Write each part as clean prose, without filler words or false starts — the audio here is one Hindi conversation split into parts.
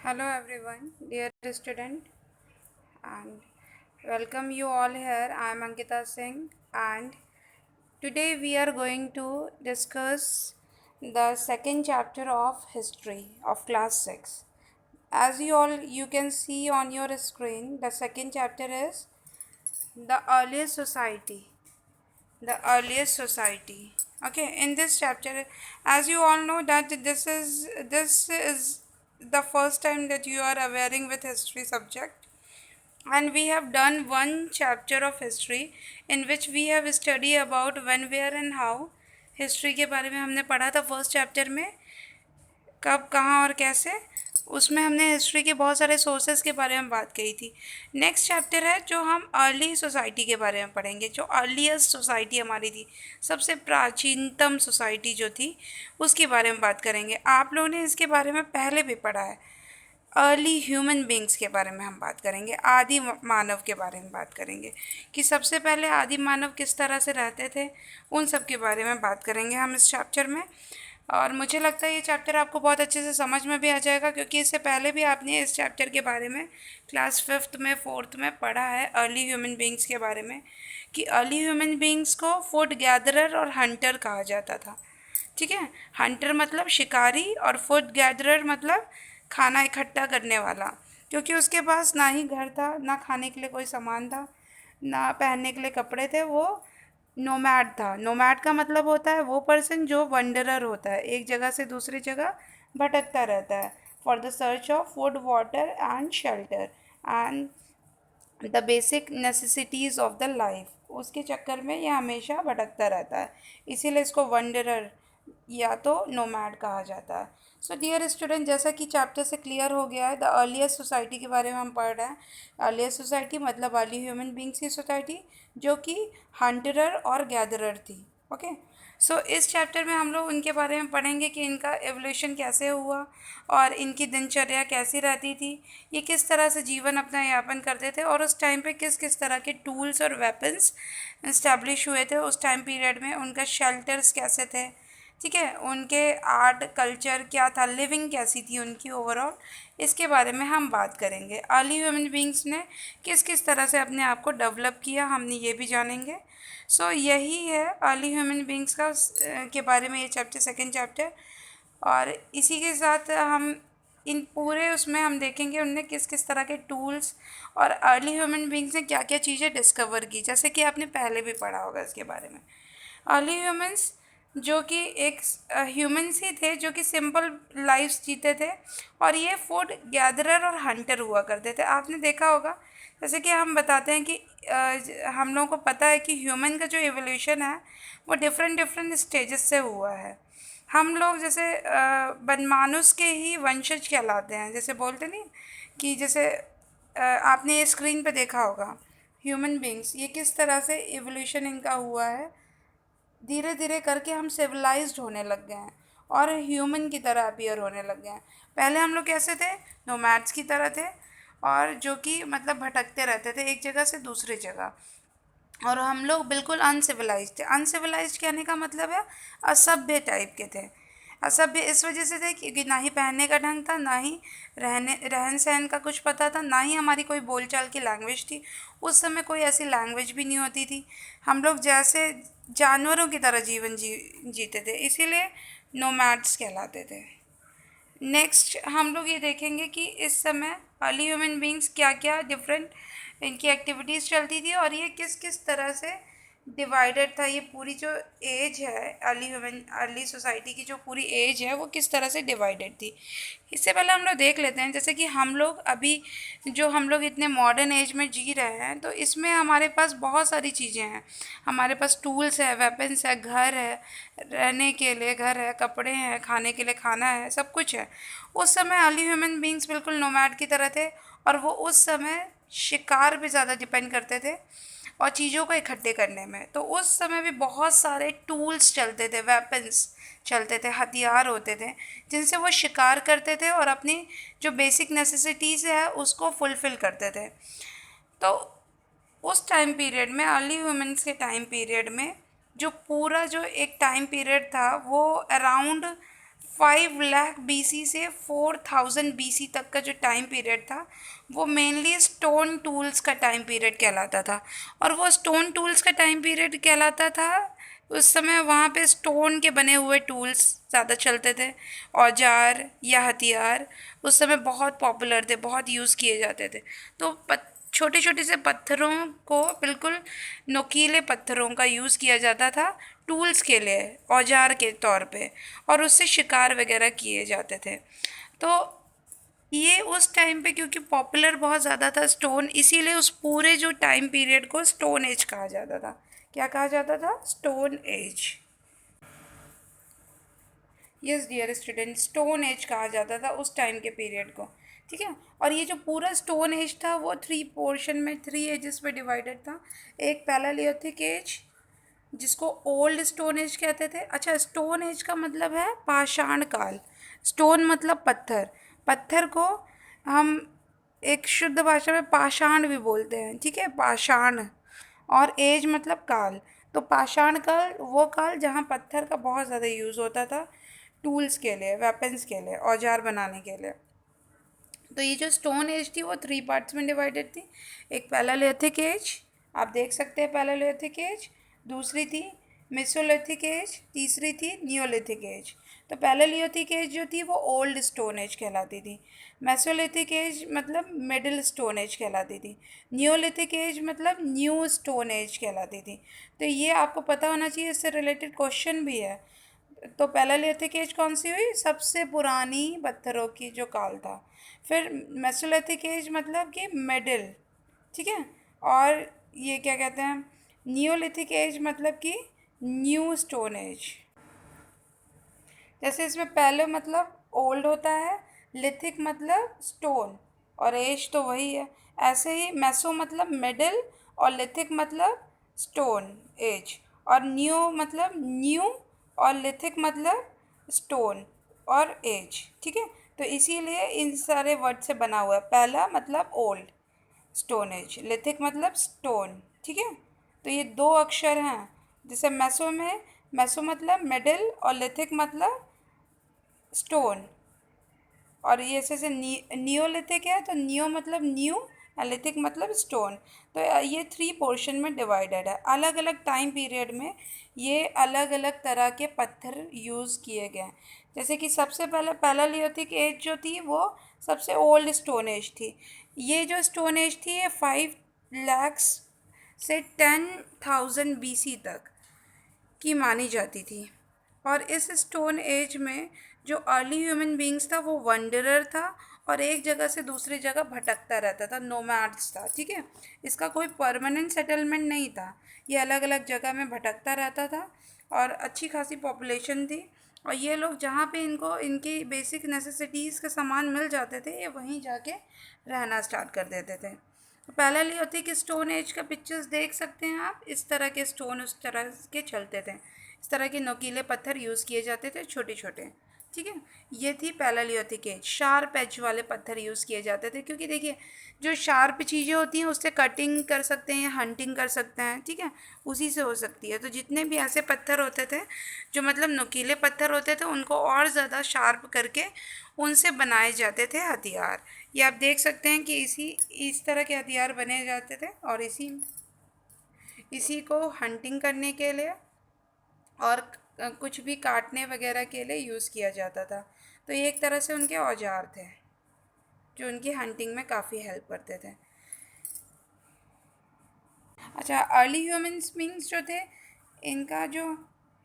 Hello everyone, dear student, and welcome you all here. I am Ankita Singh, and today we are going to discuss the second chapter of history of class 6. As you can see on your screen, the second chapter is the earliest society. The earliest society. Okay, in this chapter, as you all know that this is the first time that you are awareing with history subject, and we have done one chapter of history in which we have studied about when, where and how. History के बारे में हमने पढ़ा था फर्स्ट चैप्टर में, कब कहाँ और कैसे। उसमें हमने हिस्ट्री के बहुत सारे सोर्सेज के बारे में बात कही थी। नेक्स्ट चैप्टर है जो हम अर्ली सोसाइटी के बारे में पढ़ेंगे, जो अर्लीस्ट सोसाइटी हमारी थी, सबसे प्राचीनतम सोसाइटी जो थी उसके बारे में बात करेंगे। आप लोगों ने इसके बारे में पहले भी पढ़ा है। अर्ली ह्यूमन बींग्स के बारे में हम बात करेंगे, आदि मानव के बारे में बात करेंगे कि सबसे पहले आदि मानव किस तरह से रहते थे, उन सब के बारे में बात करेंगे हम इस चैप्टर में। और मुझे लगता है ये चैप्टर आपको बहुत अच्छे से समझ में भी आ जाएगा, क्योंकि इससे पहले भी आपने इस चैप्टर के बारे में क्लास 5th में 4th में पढ़ा है, अर्ली ह्यूमन बींग्स के बारे में, कि अर्ली ह्यूमन बींग्स को फूड गैदरर और हंटर कहा जाता था। ठीक है, हंटर मतलब शिकारी और फूड गैदरर मतलब खाना इकट्ठा करने वाला, क्योंकि उसके पास ना ही घर था, ना खाने के लिए कोई सामान था, ना पहनने के लिए कपड़े थे। वो नोमैड था। नोमैड का मतलब होता है वो पर्सन जो वंडरर होता है, एक जगह से दूसरी जगह भटकता रहता है, for the search of food water and shelter and the basic necessities of the life. उसके चक्कर में ये हमेशा भटकता रहता है, इसीलिए इसको वंडरर या तो नोमैड कहा जाता है। सो डियर स्टूडेंट, जैसा कि चैप्टर से क्लियर हो गया है, द अर्लीस्ट सोसाइटी के बारे में हम पढ़ रहे हैं। अर्लीस्ट सोसाइटी मतलब अर्ली ह्यूमन बींग्स की सोसाइटी, जो कि हंटरर और गैदरर थी। ओके, सो इस चैप्टर में हम लोग उनके बारे में पढ़ेंगे कि इनका एवोल्यूशन कैसे हुआ और इनकी दिनचर्या कैसी रहती थी, ये किस तरह से जीवन अपना यापन करते थे, और उस टाइम पे किस किस तरह के टूल्स और वेपन्स इस्टेब्लिश हुए थे उस टाइम पीरियड में, उनका शेल्टर्स कैसे थे। ठीक है, उनके आर्ट कल्चर क्या था, लिविंग कैसी थी उनकी ओवरऑल, इसके बारे में हम बात करेंगे। अर्ली ह्यूमन बींग्स ने किस किस तरह से अपने आप को डेवलप किया, हमने ये भी जानेंगे। सो यही है अर्ली ह्यूमन बींग्स का के बारे में ये चैप्टर, सेकंड चैप्टर। और इसी के साथ हम इन पूरे उसमें हम देखेंगे उनने किस किस तरह के टूल्स और अर्ली ह्यूमन बींग्स ने क्या क्या चीज़ें डिस्कवर की, जैसे कि आपने पहले भी पढ़ा होगा इसके बारे में। अर्ली ह्यूमंस जो कि एक ह्यूमंस ही थे जो कि सिंपल लाइफ्स जीते थे, और ये फूड गैदरर और हंटर हुआ करते थे। आपने देखा होगा, जैसे कि हम बताते हैं कि हम लोगों को पता है कि ह्यूमन का जो एवोल्यूशन है वो डिफरेंट डिफरेंट स्टेजेस से हुआ है। हम लोग जैसे बनमानुस के ही वंशज कहलाते हैं, जैसे बोलते नहीं कि जैसे आपने ये स्क्रीन पे देखा होगा ह्यूमन बींग्स, ये किस तरह से एवोल्यूशन इनका हुआ है। धीरे धीरे करके हम सिविलाइज्ड होने लग गए हैं और ह्यूमन की तरह अपीयर होने लग गए हैं। पहले हम लोग कैसे थे, नोमैड्स की तरह थे, और जो कि मतलब भटकते रहते थे एक जगह से दूसरी जगह, और हम लोग बिल्कुल अनसिविलाइज्ड थे। अनसिविलाइज्ड कहने का मतलब है असभ्य टाइप के थे। असभ्य इस वजह से थे क्योंकि ना ही पहनने का ढंग था, ना ही रहन सहन का कुछ पता था, ना ही हमारी कोई बोलचाल की लैंग्वेज थी। उस समय कोई ऐसी लैंग्वेज भी नहीं होती थी। हम लोग जैसे जानवरों की तरह जीवन जीते थे, इसीलिए नोमैड्स कहलाते थे। नेक्स्ट हम लोग ये देखेंगे कि इस समय अर्ली ह्यूमन बींग्स क्या क्या डिफरेंट इनकी एक्टिविटीज़ चलती थी, और ये किस किस तरह से डिवाइडेड था। ये पूरी जो एज है अर्ली सोसाइटी की, जो पूरी एज है वो किस तरह से डिवाइडेड थी। इससे पहले हम लोग देख लेते हैं, जैसे कि हम लोग अभी जो हम लोग इतने मॉडर्न एज में जी रहे हैं, तो इसमें हमारे पास बहुत सारी चीज़ें हैं। हमारे पास टूल्स है, वेपन्स है, घर है, रहने के लिए घर है, कपड़े हैं, खाने के लिए खाना है, सब कुछ है। उस समय अर्ली ह्यूमन बींग्स बिल्कुल नोमैड की तरह थे, और वो उस समय शिकार पे ज़्यादा डिपेंड करते थे और चीज़ों को इकट्ठे करने में। तो उस समय भी बहुत सारे टूल्स चलते थे, वेपन्स चलते थे, हथियार होते थे, जिनसे वो शिकार करते थे और अपनी जो बेसिक नेसेसिटीज़ है उसको फुलफ़िल करते थे। तो उस टाइम पीरियड में, अर्ली ह्यूमंस के टाइम पीरियड में, जो पूरा जो एक टाइम पीरियड था वो अराउंड 5 लाख BC से 4000 BC तक का जो टाइम पीरियड था वो मेनली स्टोन टूल्स का टाइम पीरियड कहलाता था। और वो स्टोन टूल्स का टाइम पीरियड कहलाता था, उस समय वहाँ पे स्टोन के बने हुए टूल्स ज़्यादा चलते थे। औजार या हथियार उस समय बहुत पॉपुलर थे, बहुत यूज़ किए जाते थे। तो छोटे छोटे से पत्थरों को, बिल्कुल नुकीले पत्थरों का यूज़ किया जाता था टूल्स के लिए, औजार के तौर पे, और उससे शिकार वगैरह किए जाते थे। तो ये उस टाइम पे क्योंकि पॉपुलर बहुत ज़्यादा था स्टोन, इसीलिए उस पूरे जो टाइम पीरियड को स्टोन एज कहा जाता था। क्या कहा जाता था? Stone age. Yes dear student, stone age कहा जाता था उस टाइम के पीरियड को। ठीक है। और ये जो पूरा स्टोन एज था वो 3 पोर्शन में, 3 एजेस में डिवाइडेड था। एक पैलेलियोथिक एज, जिसको ओल्ड स्टोन एज कहते थे। अच्छा, स्टोन एज का मतलब है पाषाण काल। स्टोन मतलब पत्थर, पत्थर को हम एक शुद्ध भाषा में पाषाण भी बोलते हैं। ठीक है, पाषाण। और एज मतलब काल। तो पाषाण काल वो काल जहाँ पत्थर का बहुत ज़्यादा यूज़ होता था टूल्स के लिए, वेपन्स के लिए, औजार बनाने के लिए। तो ये जो स्टोन एज थी वो 3 पार्ट्स में डिवाइडेड थी। एक पैलेलिथिक एज, आप देख सकते हैं पैलेलिथिक एज। दूसरी थी मेसोलिथिक एज। तीसरी थी नियोलिथिक एज। तो पैलेलिथिक एज जो थी वो ओल्ड स्टोन एज कहलाती थी। मेसोलिथिक एज मतलब मिडिल स्टोन एज कहलाती थी। नियोलिथिक एज मतलब न्यू स्टोन एज कहलाती थी। तो ये आपको पता होना चाहिए, इससे रिलेटेड क्वेश्चन भी है। तो पैलेलिथिक एज कौन सी हुई? सबसे पुरानी पत्थरों की जो काल था। फिर मेसोलिथिक एज मतलब कि मिडिल। ठीक है। और ये क्या कहते हैं, नियोलिथिक एज मतलब कि न्यू स्टोन एज। जैसे इसमें पहले मतलब ओल्ड होता है, लिथिक मतलब स्टोन, और एज तो वही है। ऐसे ही मेसो मतलब मिडिल, और लिथिक मतलब स्टोन एज, और न्यू मतलब न्यू, और लिथिक मतलब स्टोन और एज। ठीक है। तो इसीलिए इन सारे वर्ड से बना हुआ है। पहला मतलब ओल्ड स्टोन एज, लिथिक मतलब स्टोन। ठीक है। तो ये 2 अक्षर हैं। जैसे मेसो में, मेसो मतलब मिडिल और लिथिक मतलब स्टोन, और ये जैसे नियोलिथिक है तो नियो मतलब न्यू, लिथिक मतलब स्टोन। तो ये 3 पोर्शन में डिवाइडेड है। अलग अलग टाइम पीरियड में ये अलग अलग तरह के पत्थर यूज़ किए गए हैं। जैसे कि सबसे पहले पैलेलिथिक एज जो थी वो सबसे ओल्ड स्टोन एज थी। ये जो स्टोन एज थी ये 5 lakhs से 10,000 BC तक की मानी जाती थी। और इस स्टोन एज में जो अर्ली ह्यूमन बींग्स था वो वंडरर था, और एक जगह से दूसरी जगह भटकता रहता था, नोमैड्स था। ठीक है। इसका कोई परमानेंट सेटलमेंट नहीं था, ये अलग अलग जगह में भटकता रहता था, और अच्छी खासी पॉपुलेशन थी। और ये लोग जहाँ पे इनको इनकी बेसिक नेसेसिटीज़ के सामान मिल जाते थे, ये वहीं जाके रहना स्टार्ट कर देते थे। पैलेलिथिक स्टोन एज का पिक्चर्स देख सकते हैं आप। इस तरह के स्टोन उस तरह के चलते थे, इस तरह के नुकीले पत्थर यूज़ किए जाते थे, छोटे छोटे। ठीक है। ये थी पैलेलिथिक एज। शार्प एज वाले पत्थर यूज़ किए जाते थे, क्योंकि देखिए जो शार्प चीज़ें होती हैं उससे कटिंग कर सकते हैं, हंटिंग कर सकते हैं। ठीक है, उसी से हो सकती है। तो जितने भी ऐसे पत्थर होते थे जो मतलब नुकीले पत्थर होते थे, उनको और ज़्यादा शार्प करके उनसे बनाए जाते थे हथियार। ये आप देख सकते हैं कि इस तरह के हथियार बने जाते थे, और इसी इसी को हंटिंग करने के लिए और कुछ भी काटने वगैरह के लिए यूज़ किया जाता था। तो ये एक तरह से उनके औजार थे जो उनकी हंटिंग में काफ़ी हेल्प करते थे। अच्छा, अर्ली ह्यूमंस बींग्स जो थे, इनका जो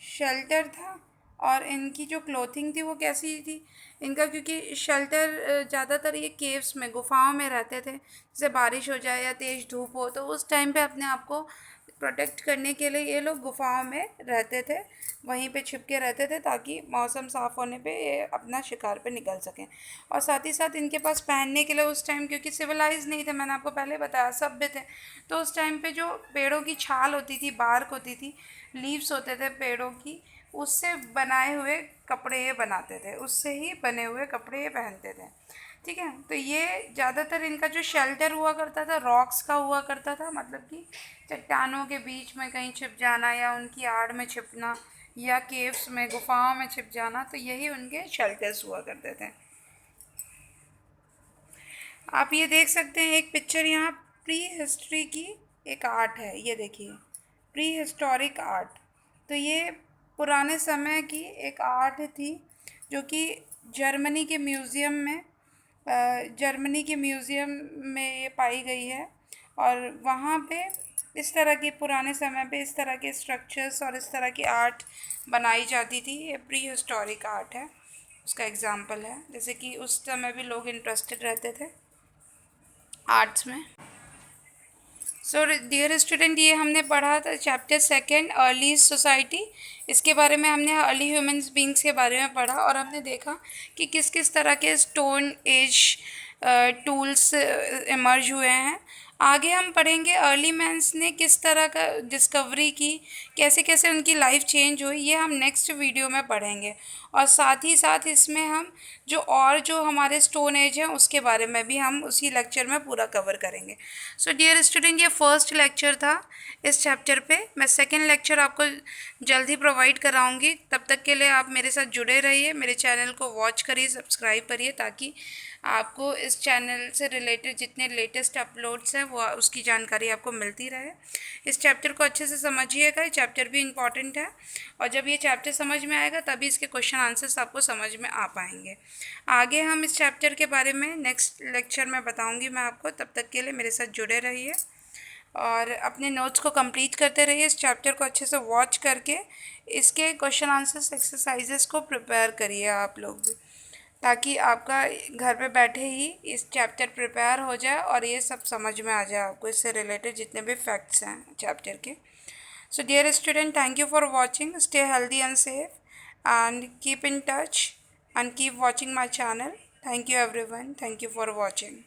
शेल्टर था और इनकी जो क्लोथिंग थी वो कैसी थी? इनका क्योंकि शेल्टर ज़्यादातर ये केव्स में, गुफाओं में रहते थे। जैसे बारिश हो जाए या तेज़ धूप हो तो उस टाइम पे अपने आप को प्रोटेक्ट करने के लिए ये लोग गुफाओं में रहते थे, वहीं पे छिप के रहते थे, ताकि मौसम साफ़ होने पे ये अपना शिकार पे निकल सकें। और साथ ही साथ इनके पास पहनने के लिए उस टाइम, क्योंकि सिविलाइज नहीं थे, मैंने आपको पहले बताया, सभ्य थे, तो उस टाइम पे जो पेड़ों की छाल होती थी, बार्क होती थी, लीव्स होते थे पेड़ों की, उससे बनाए हुए कपड़े ये बनाते थे, उससे ही बने हुए कपड़े ये पहनते थे। ठीक है। तो ये ज़्यादातर इनका जो शेल्टर हुआ करता था रॉक्स का हुआ करता था, मतलब कि चट्टानों के बीच में कहीं छिप जाना या उनकी आड़ में छिपना, या केव्स में, गुफाओं में छिप जाना, तो यही उनके शेल्टर्स हुआ करते थे। आप ये देख सकते हैं एक पिक्चर यहाँ प्री हिस्ट्री की एक आर्ट है, ये देखिए प्री हिस्टोरिक आर्ट। तो ये पुराने समय की एक आर्ट थी जो कि जर्मनी के म्यूज़ियम में ये पाई गई है। और वहाँ पे इस तरह के पुराने समय पे इस तरह के स्ट्रक्चर्स और इस तरह की आर्ट बनाई जाती थी। ये प्री हिस्टोरिक आर्ट है, उसका एग्जाम्पल है। जैसे कि उस समय भी लोग इंटरेस्टेड रहते थे आर्ट्स में। सो डियर स्टूडेंट, ये हमने पढ़ा था चैप्टर सेकेंड अर्ली सोसाइटी। इसके बारे में हमने अर्ली ह्यूमंस बींग्स के बारे में पढ़ा और हमने देखा कि किस किस तरह के स्टोन एज टूल्स इमर्ज हुए हैं। आगे हम पढ़ेंगे अर्ली मैंस ने किस तरह का डिस्कवरी की, कैसे कैसे उनकी लाइफ चेंज हुई, ये हम नेक्स्ट वीडियो में पढ़ेंगे। और साथ ही साथ इसमें हम जो हमारे स्टोन एज हैं उसके बारे में भी हम उसी लेक्चर में पूरा कवर करेंगे। सो डियर स्टूडेंट, ये फर्स्ट लेक्चर था इस चैप्टर पे। मैं सेकंड लेक्चर आपको जल्दी प्रोवाइड कराऊंगी। तब तक के लिए आप मेरे साथ जुड़े रहिए, मेरे चैनल को वॉच करिए, सब्सक्राइब करिए, ताकि आपको इस चैनल से रिलेटेड जितने लेटेस्ट अपलोड्स हैं वो उसकी जानकारी आपको मिलती रहे। इस चैप्टर को अच्छे से समझिएगा, ये चैप्टर भी इम्पॉर्टेंट है। और जब ये चैप्टर समझ में आएगा तभी इसके क्वेश्चन आंसर्स आपको समझ में आ पाएंगे। आगे हम इस चैप्टर के बारे में नेक्स्ट लेक्चर में बताऊंगी मैं आपको। तब तक के लिए मेरे साथ जुड़े रहिए और अपने नोट्स को कंप्लीट करते रहिए। इस चैप्टर को अच्छे से वॉच करके इसके क्वेश्चन आंसर्स एक्सरसाइजेस को प्रिपेयर करिए आप लोग भी, ताकि आपका घर पे बैठे ही इस चैप्टर प्रिपेयर हो जाए और ये सब समझ में आ जाए आपको, इससे रिलेटेड जितने भी फैक्ट्स हैं चैप्टर के। So dear student, thank you for watching. Stay healthy and safe and keep in touch and keep watching my channel. Thank you everyone. Thank you for watching.